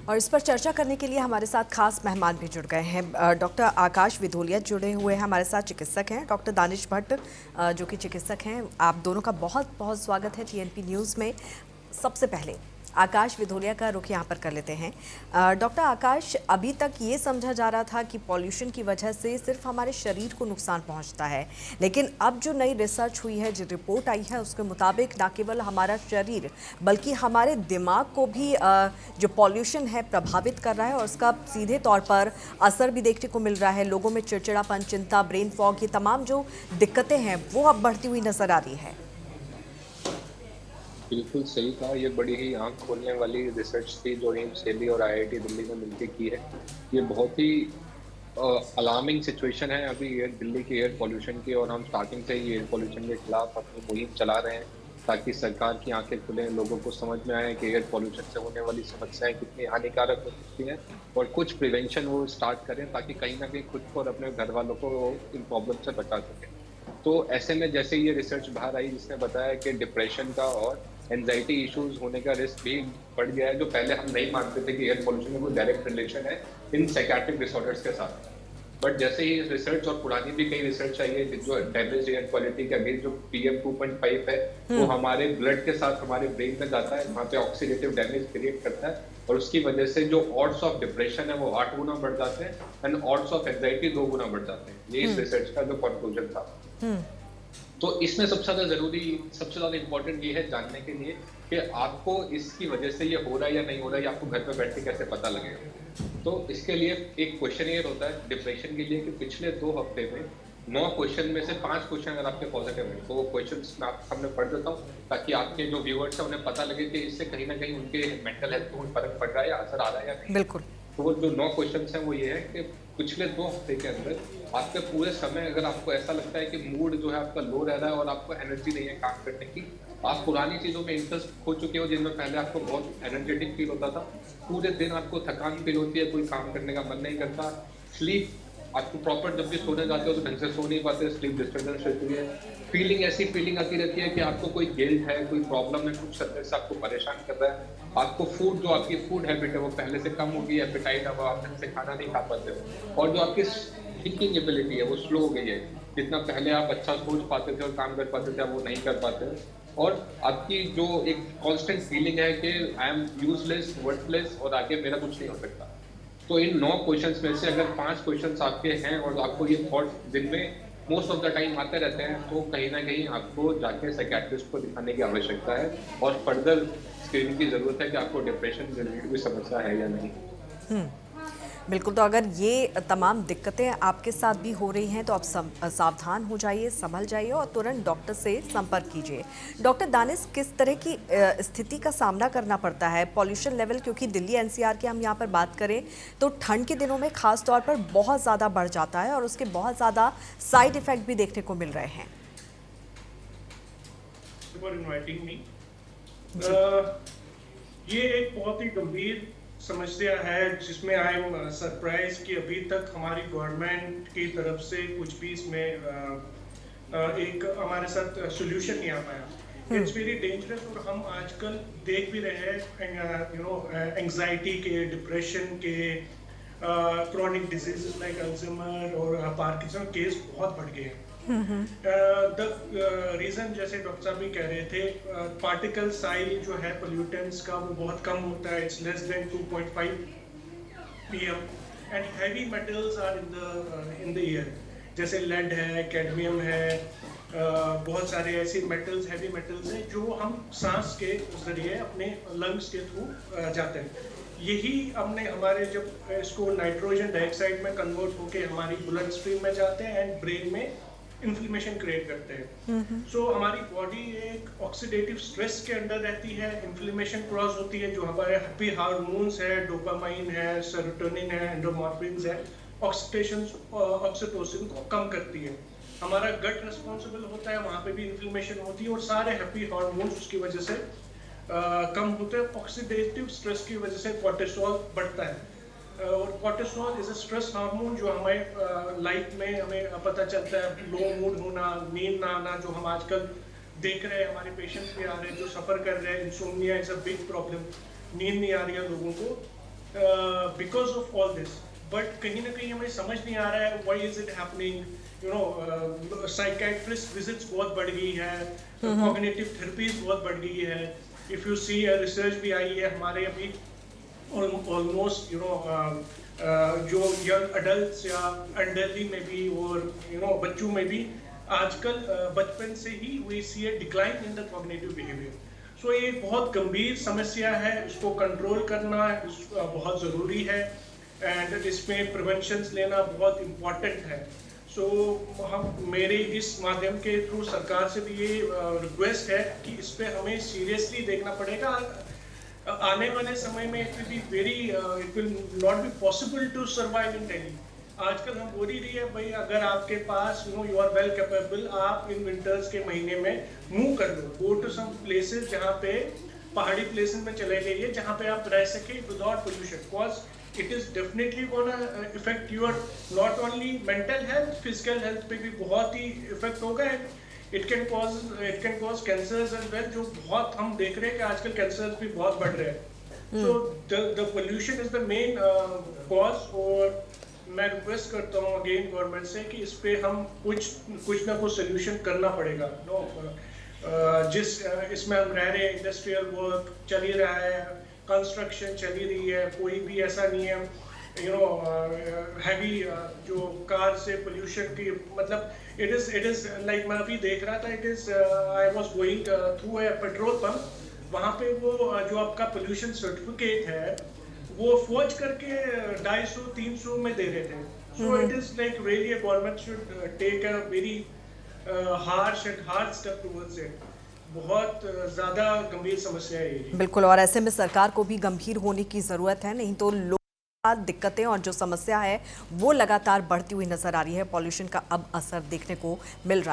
और इस पर चर्चा करने के लिए हमारे साथ खास मेहमान भी जुड़ गए हैं। डॉक्टर आकाश विधोलिया जुड़े हुए हैं हमारे साथ, चिकित्सक हैं। डॉक्टर दानिश भट्ट जो कि चिकित्सक हैं। आप दोनों का बहुत बहुत स्वागत है टीएनपी न्यूज़ में। सबसे पहले आकाश विधोलिया का रुख यहाँ पर कर लेते हैं। डॉक्टर आकाश, अभी तक ये समझा जा रहा था कि पॉल्यूशन की वजह से सिर्फ हमारे शरीर को नुकसान पहुँचता है, लेकिन अब जो नई रिसर्च हुई है, जो रिपोर्ट आई है, उसके मुताबिक न केवल हमारा शरीर बल्कि हमारे दिमाग को भी जो पॉल्यूशन है प्रभावित कर रहा है और उसका सीधे तौर पर असर भी देखने को मिल रहा है। लोगों में चिड़चिड़ापन, चिंता, ब्रेन फॉग, ये तमाम जो दिक्कतें हैं वो अब बढ़ती हुई नजर आ रही है। बिल्कुल सही कहा। ये बड़ी ही आंख खोलने वाली रिसर्च थी जो एम्स दिल्ली और आईआईटी दिल्ली ने मिलकर की है। ये बहुत ही अलार्मिंग सिचुएशन है अभी एयर दिल्ली के एयर पोल्यूशन की, और हम स्टार्टिंग से ही एयर पोल्यूशन के खिलाफ अपनी मुहिम चला रहे हैं ताकि सरकार की आंखें खुलें, लोगों को समझ में आए कि एयर पोल्यूशन से होने वाली समस्याएं कितनी हानिकारक हो सकती हैं और कुछ प्रिवेंशन वो स्टार्ट करें ताकि कहीं ना कहीं खुद को और अपने घर वालों को इन प्रॉब्लम से बचा सकें। तो ऐसे में जैसे ये रिसर्च बाहर आई जिसने बताया कि डिप्रेशन का और एंजाइटी इश्यूज होने का रिस्क भी बढ़ गया है, जो पहले हम नहीं मानते थे कि एयर पोल्यूशन में कोई डायरेक्ट रिलेशन है इन साइकियाट्रिक डिसऑर्डर्स के साथ। बट जैसे ही रिसर्च और पुरानी भी कई रिसर्च आई है जो डैमेज एयर क्वालिटी के अगेंस्ट जो PM 2.5 है वो हमारे ब्लड के साथ हमारे ब्रेन में जाता है, वहाँ पे ऑक्सीडेटिव डैमेज क्रिएट करता है और उसकी वजह से जो ऑड्स ऑफ डिप्रेशन है वो 8 गुना बढ़ जाते हैं एंड ऑड्स ऑफ एंजाइटी 2 गुना बढ़ जाते हैं। ये इस रिसर्च का जो कंक्लूजन था। तो इसमें सबसे ज्यादा इंपॉर्टेंट ये है जानने के लिए कि आपको इसकी वजह से ये हो रहा है या नहीं हो रहा है, या आपको घर पे बैठ के कैसे पता लगेगा। तो इसके लिए एक क्वेश्चनियर होता है डिप्रेशन के लिए कि पिछले 2 हफ्ते में 9 क्वेश्चन में से 5 क्वेश्चन अगर आपके पॉजिटिव हैं तो वो क्वेश्चन मैं आपके सामने पढ़ देता हूँ ताकि आपके जो व्यूअर्स हैं उन्हें पता लगे कि इससे कहीं ना कहीं उनके मेंटल हेल्थ को फर्क पड़ रहा है या असर आ रहा है या नहीं। बिल्कुल। तो वो जो 9 क्वेश्चन हैं वो ये है कि पिछले 2 हफ्ते के अंदर आपके पूरे समय अगर आपको ऐसा लगता है कि मूड जो है आपका लो रह रहा है और आपको एनर्जी नहीं है काम करने की, आप पुरानी चीज़ों में इंटरेस्ट खो चुके हो जिनमें पहले आपको बहुत एनर्जेटिक फील होता था, पूरे दिन आपको थकान फील होती है, कोई काम करने का मन नहीं करता, स्लीप आपको प्रॉपर जब भी सोने जाते हो तो ढंग से सो नहीं पाते, स्लीप डिस्टर्बेंस रहती है, ऐसी फीलिंग आती रहती है कि आपको कोई गिल्ट है, कोई प्रॉब्लम है, कुछ अंदर से आपको परेशान कर रहा है, आपको जो आपकी फूड हैबिट है वो पहले से कम हो गई है, एपेटाइट है, आप ढंग से खाना नहीं खा पाते हो, और जो आपकी थिंकिंग एबिलिटी है वो स्लो हो गई है। जितना पहले आप अच्छा सोच पाते थे और काम कर पाते थे, आप वो नहीं कर पाते, और आपकी जो एक कांस्टेंट फीलिंग है कि आई एम यूजलेस, वर्थलेस और आगे मेरा कुछ नहीं हो सकता। तो इन 9 क्वेश्चंस में से अगर 5 क्वेश्चंस आपके हैं और आपको ये थॉट दिन में मोस्ट ऑफ द टाइम आते रहते हैं तो कहीं ना कहीं आपको जाके साइकियाट्रिस्ट को दिखाने की आवश्यकता है और फर्दर स्क्रीनिंग की जरूरत है कि आपको डिप्रेशन रिलेटेड कोई समस्या है या नहीं। बिल्कुल। तो अगर ये तमाम दिक्कतें आपके साथ भी हो रही हैं तो आप सावधान हो जाइए, संभल जाइए और तुरंत डॉक्टर से संपर्क कीजिए। डॉक्टर दानिश, किस तरह की स्थिति का सामना करना पड़ता है? पॉल्यूशन लेवल, क्योंकि दिल्ली एनसीआर की हम यहाँ पर बात करें तो ठंड के दिनों में खास तौर पर बहुत ज़्यादा बढ़ जाता है और उसके बहुत ज़्यादा साइड इफ़ेक्ट भी देखने को मिल रहे हैं। ये एक बहुत ही गंभीर समस्या है जिसमें आई एम सरप्राइज कि अभी तक हमारी गवर्नमेंट की तरफ से कुछ भी इसमें एक हमारे साथ सोल्यूशन नहीं आ पाया। It's very dangerous. और हम आजकल देख भी रहे हैं एंजाइटी के, डिप्रेशन के, क्रॉनिक डिजीजेस लाइक अल्जाइमर और पार्किंसन केस बहुत बढ़ गए हैं। द रीजन, जैसे डॉक्टर साहब भी कह रहे थे, पार्टिकल साइज जो है पोल्यूटेंट्स का वो बहुत कम होता है, it's less than 2.5 pm and heavy metals are in the air, जैसे लेड है, कैडमियम है, बहुत सारे ऐसे मेटल्स, हैवी मेटल्स हैं जो हम सांस के जरिए अपने लंग्स के थ्रू जाते हैं। यही हमने हमारे जब इसको नाइट्रोजन डाइऑक्साइड में कन्वर्ट होके हमारी ब्लड स्ट्रीम में जाते हैं एंड ब्रेन में इन्फ्लेमेशन क्रिएट करते हैं। सो हमारी बॉडी एक ऑक्सीडेटिव स्ट्रेस के अंदर रहती है, इन्फ्लेमेशन क्रॉस होती है, जो हमारे हैप्पी हार्मोन्स है, डोपामाइन है, सेरोटोनिन है, एंडोमॉर्फिन्स है, ऑक्सीटोसिन को कम करती है। हमारा गट रिस्पॉन्सिबल होता है, वहाँ पे भी इन्फ्लेमेशन होती है और सारे हैप्पी हार्मोन्स उसकी वजह से कम होते हैं। ऑक्सीडेटिव स्ट्रेस की वजह से कोर्टिसोल बढ़ता है और cortisol is a stress hormone जो हमें लाइफ में हमें पता चलता है, लो मूड होना, नींद ना आना, जो हम आजकल देख रहे हैं, हमारे पेशेंट्स भी आ रहे हैं जो सफ़र कर रहे हैं, insomnia is a big problem, नींद नहीं आ रही है लोगों को। Because of all this, but कहीं ना कहीं हमें समझ नहीं आ रहा है why is it happening. You know, psychiatrist visits बहुत बढ़ गई है, कॉग्निटिव थेरेपीज बहुत बढ़ गई है। इफ यू सी रिसर्च भी आई है हमारे अभी ऑलमोस्ट, यू नो, जो यंग अडल्ट या एल्डरली में भी और यू नो बच्चों में भी आजकल बचपन से ही we see a decline in the cognitive behaviour. So ये बहुत गंभीर समस्या है, इसको कंट्रोल करना बहुत ज़रूरी है एंड इसमें प्रिवेंशंस लेना बहुत इम्पॉर्टेंट है। सो हम मेरे इस माध्यम के थ्रू सरकार से भी ये रिक्वेस्ट है कि इस पे हमें सीरियसली देखना पड़ेगा। आने वाले समय में it will not be possible to survive in Delhi. आजकल हम बोल ही रही है भाई, अगर आपके पास यू आर वेल कैपेबल, आप इन विंटर्स के महीने में मूव कर लो, गो टू सम प्लेसेस जहाँ पे पहाड़ी प्लेसेस में चले जाइए जहाँ पे आप रह सके without pollution, because it is definitely gonna affect your not only mental health, physical health पे भी बहुत ही इफेक्ट होगा। It can cause cancers as well, जो बहुत हम देख रहे हैं कि आजकल कैंसर्स भी बहुत बढ़ रहे हैं। So the pollution is the main cause. और मैं रिक्वेस्ट करता हूँ अगेन गवर्नमेंट से कि इस पे हम कुछ ना कुछ सोल्यूशन करना पड़ेगा। जिस इसमें हम रह रहे हैं, इंडस्ट्रियल वर्क चल ही रहा है, कंस्ट्रक्शन चल ही रही है, कोई भी ऐसा नहीं है यू नो हैवी जो कार से पोल्यूशन की, मतलब इट इज लाइक मैं अभी देख रहा था, it is I was going through a petrol pump, वहाँ पे वो जो आपका पोल्यूशन सर्टिफिकेट है वो फौज करके 250-300 में दे रहे थे। So it is like really government should take a very harsh and hard step towards it. बहुत ज्यादा गंभीर समस्या है ये। बिल्कुल, और ऐसे में सरकार को भी गंभीर होने की ज़रूरत है, नहीं तो लोग दिक्कतें और जो समस्या है वो लगातार बढ़ती हुई नजर आ रही है। पॉल्यूशन का अब असर देखने को मिल रहा है।